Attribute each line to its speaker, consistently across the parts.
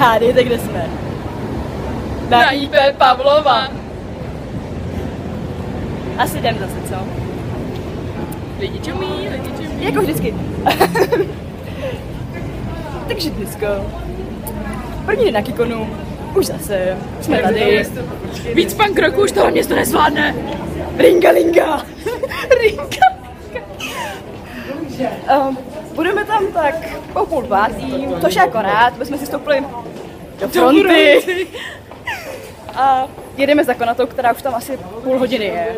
Speaker 1: Hádejte, kde jsme.
Speaker 2: Na IP Pavlova.
Speaker 1: Asi jdem zase, co?
Speaker 2: Lidi čumí.
Speaker 1: Jako vždycky. Takže dneska. První den na Kikonu. Už zase. Jsme tady.
Speaker 2: Víc punk roku už tohle město nezvládne.
Speaker 1: Ringa, linga. Ringa. Budeme tam tak o 3:30, což je akorát, bychom si stoupili do fronty. A jedeme za Konatou, která už tam asi půl hodiny je.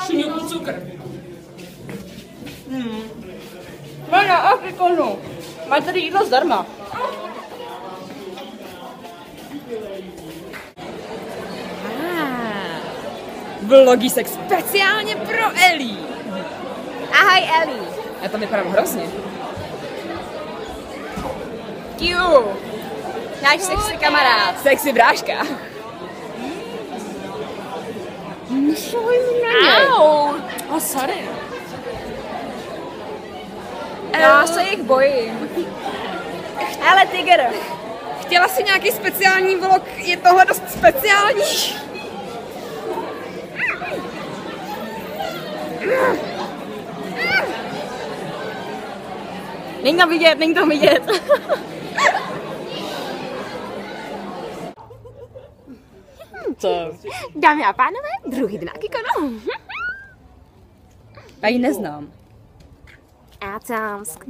Speaker 2: Šuňuku cukr.
Speaker 1: Mana, a Kikonu. Máte tady jídlo zdarma.
Speaker 2: Vlogisek speciálně pro Elí.
Speaker 1: Ahoj, Eli.
Speaker 2: Já tam vypadám hrozně.
Speaker 1: Q. Náš sexy kamarád.
Speaker 2: Sexy bráška.
Speaker 1: Au.
Speaker 2: Oh, sorry.
Speaker 1: Já se jich bojím. Hele, tiger.
Speaker 2: Chtěla si nějaký speciální vlog, je tohle dost speciální.
Speaker 1: Není to vidět. Co?
Speaker 3: Dámy a pánové, druhý den na Kikonu.
Speaker 1: Já ji neznám.
Speaker 3: Ácámsk.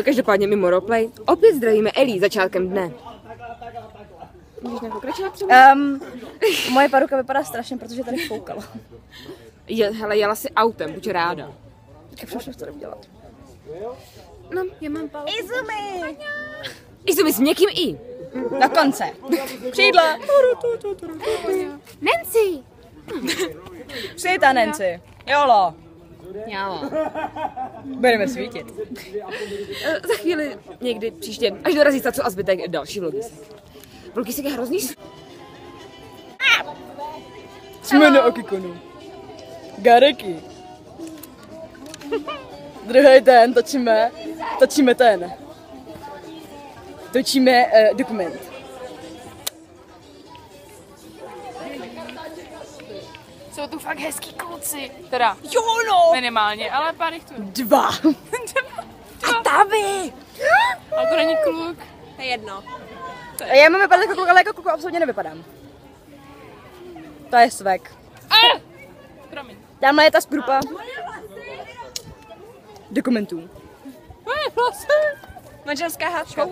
Speaker 2: Každopádně mimo roleplay, opět zdravíme Elí začátkem dne. Můžeš nějak pokračovat třeba?
Speaker 1: Moje paruka vypadá strašně, protože tady foukala.
Speaker 2: Hele, jela si autem, buď ráda.
Speaker 1: Tak přemýšlím, co jdu dělat.
Speaker 2: No, já mám palku.
Speaker 1: Izumi!
Speaker 2: Izumi s měkkým i.
Speaker 1: Na konce. Křídla.
Speaker 3: Nancy!
Speaker 1: Přijďte, Nancy. Jolo.
Speaker 3: Jo.
Speaker 1: Budeme svítit.
Speaker 2: Za chvíli, někdy příště, až dorazí Sacu a zbytek další vlogisek. Vlogisek je hrozný.
Speaker 1: Jsme na Kikonu. Gareky. Druhý den točíme ten. Točíme dokument.
Speaker 4: Jsou tu fakt hezký kluci. Teda,
Speaker 1: Jo no!
Speaker 4: minimálně, ale pár jich tu.
Speaker 1: 2. A Tavi!
Speaker 4: Ale to není kluk.
Speaker 3: To je jedno.
Speaker 1: Já mám vypadat jako kluk, ale jako kluk absolutně nevypadám. To je svek.
Speaker 4: Promiň.
Speaker 1: Tamhle je ta sprupa dokumentů.
Speaker 3: Manželská hádka.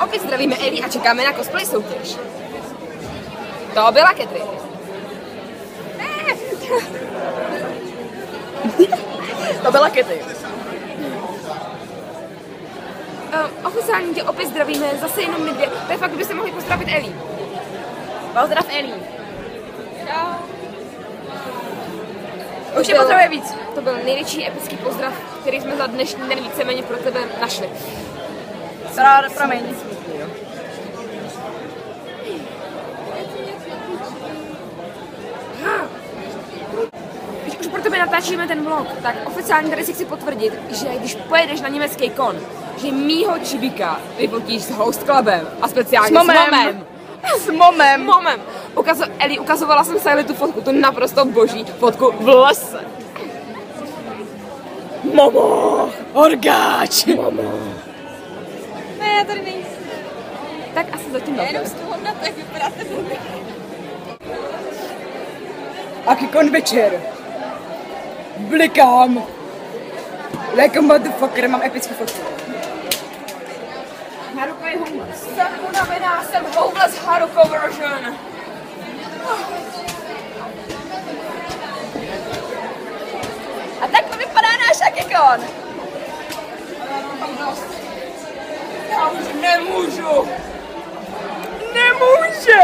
Speaker 2: Opět zdravíme Eli a čekáme na cosplay soutěž. To byla Catherine.
Speaker 1: To byla Kitty.
Speaker 2: Oficiálně tě opět zdravíme, zase jenom my dvě. To je fakt, kdybyste mohli pozdravit Eli.
Speaker 1: Pozdrav Eli.
Speaker 2: Už je potřebuje víc. To byl největší epický pozdrav, který jsme za dnešní den víceméně pro tebe našli.
Speaker 1: Promiň.
Speaker 2: Když už pro tebe natáčíme ten vlog, tak oficiálně tady si chci potvrdit, že když pojedeš na německý kon, že mýho čibika vyfotíš s Host Clubem a speciálně
Speaker 1: S momem. S momem.
Speaker 2: Momem. Eli, ukazovala jsem Sally tu fotku, tu naprosto boží fotku v lese.
Speaker 1: Momo, orgáč.
Speaker 2: Ne, tady nejsem. Tak asi zatím dobře.
Speaker 3: Jenom z toho na tak vypadáte blbě.
Speaker 1: Akikon večer. Blikám. Like a motherfucker, mám epický fotku.
Speaker 2: Haruka je homeless. Jsem unavená, jsem homeless Haruka version.
Speaker 1: A tak vypadá náš Akikon.
Speaker 2: Já už nemůžu.
Speaker 1: Nemůže.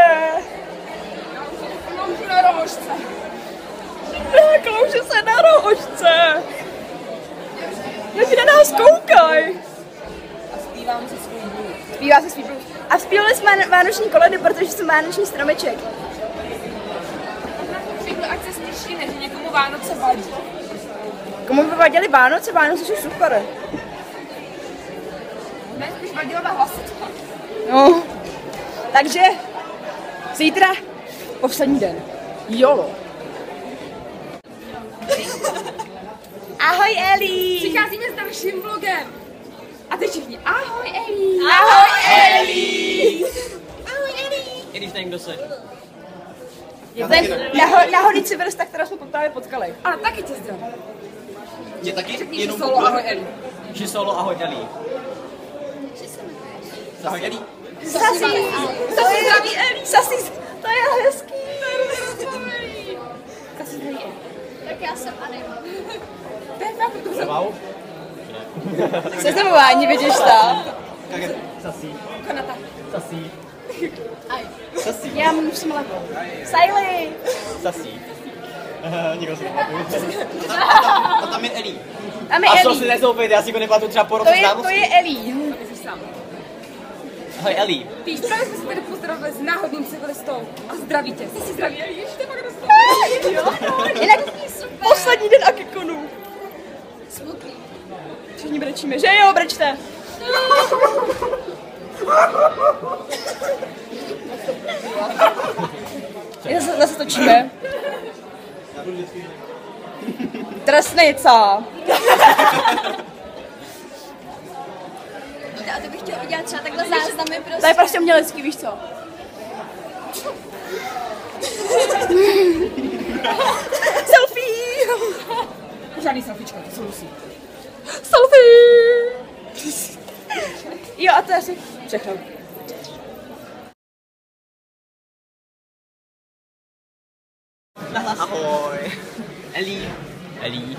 Speaker 2: Kloužu na rohožce.
Speaker 1: Klouže se na rohožce. Lidi na nás koukaj.
Speaker 2: Zpívám si svůj blues.
Speaker 1: Zpívá se svůj blues. A zpívali jsme vánoční koledy, protože jsem vánoční stromeček.
Speaker 2: Všechno, ať se slyší, že někomu Vánoce vadí.
Speaker 1: Komu by vadily Vánoce? Vánoce jsou super.
Speaker 2: Ne, spíš vadilo na hlasitko.
Speaker 1: No. Takže zítra poslední den. Jolo. Ahoj Eli.
Speaker 2: Přicházíme s dalším vlogem. A teď všichni, ahoj Eli.
Speaker 1: Ahoj Eli.
Speaker 2: Ahoj Eli.
Speaker 5: I když nevím, kdo jsi.
Speaker 1: Je ten na holici vrsta, kterou jsme právě potkali.
Speaker 2: Ale taky tě zdravím.
Speaker 5: Je taky
Speaker 2: Řekni, že
Speaker 5: jenom
Speaker 2: solo, ahoj Eli.
Speaker 5: Že solo, ahoj Eli. Ahoj Eli.
Speaker 1: Sasi zdraví Eli. Sasi, to je hezký.
Speaker 2: Zase zdraví Eli.
Speaker 3: Tak já jsem Anima.
Speaker 2: To je fakt, to jsem
Speaker 5: Wow.
Speaker 1: Seznamování, vidíš to?
Speaker 5: Kage, sasí.
Speaker 2: Kanata.
Speaker 5: Sasí. Sasí.
Speaker 1: Já musím lepo. Siley.
Speaker 5: Sasí. Nikdo si nepamatuje. A tam je Eli.
Speaker 1: Tam je
Speaker 5: A co
Speaker 1: Eli.
Speaker 5: si nezoufejte, já si ho nepamatuju třeba po roce
Speaker 1: To
Speaker 5: známosti.
Speaker 1: je Eli.
Speaker 2: Ty jsi sám.
Speaker 5: Ahoj Eli.
Speaker 2: Víš, právě jsme se tady pozdravili s náhodným cyklistou. A zdraví tě. Jsi si zdraví Eli, ještě to fakt dostal.
Speaker 1: Jinak poslední den Akikonu.
Speaker 3: Smutný.
Speaker 1: Všichni brečíme, že jo, brečte. Zase točíme. Trestnice.
Speaker 3: A to bych chtěla udělat třeba takhle záznamy prostě.
Speaker 1: To je prostě umělecký, víš co? Selfie!
Speaker 2: Žádný selfiečka, to jsou musí.
Speaker 1: Selfie! Jo, a to je asi všechno.
Speaker 5: Ahoj. Eli. Eli.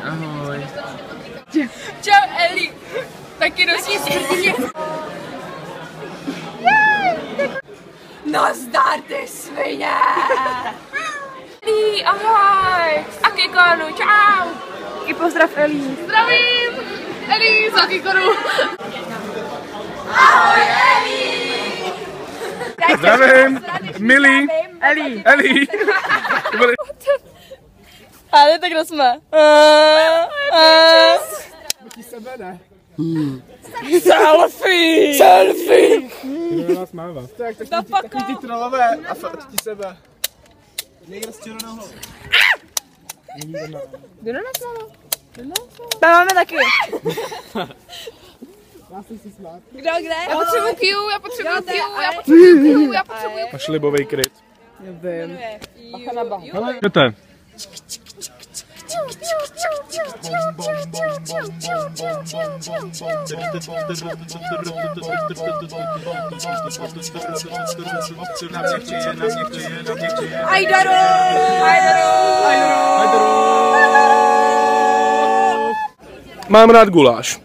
Speaker 5: Ahoj.
Speaker 2: Čau Eli. Taky nosí skrtině. Nazdar ty svině. Eli, ahoj. Akikonu, čau.
Speaker 1: I pozdrav Eli.
Speaker 2: Zdravím. Eli z Akikonu.
Speaker 6: Zdravím, milí,
Speaker 1: Eli.
Speaker 6: Eli.
Speaker 1: Ale tak kdo jsme?
Speaker 6: Sebe ne.
Speaker 1: Selfie! Selfie!
Speaker 6: Kdo nás mává? Tak takový ty trolové a ti sebe.
Speaker 5: Někdo s červenou hlavou.
Speaker 2: Kdo na nás máme?
Speaker 1: Tam máme taky.
Speaker 6: Já jsem si smát.
Speaker 1: Kdo kde?
Speaker 2: Já potřebuji Q, já potřebuji Q, já potřebuji Q, já potřebuji Q.
Speaker 6: Máš libovej kryt.
Speaker 1: Nevím.
Speaker 6: Hele, jdete.
Speaker 1: Ajdaro!
Speaker 6: Mám rád guláš.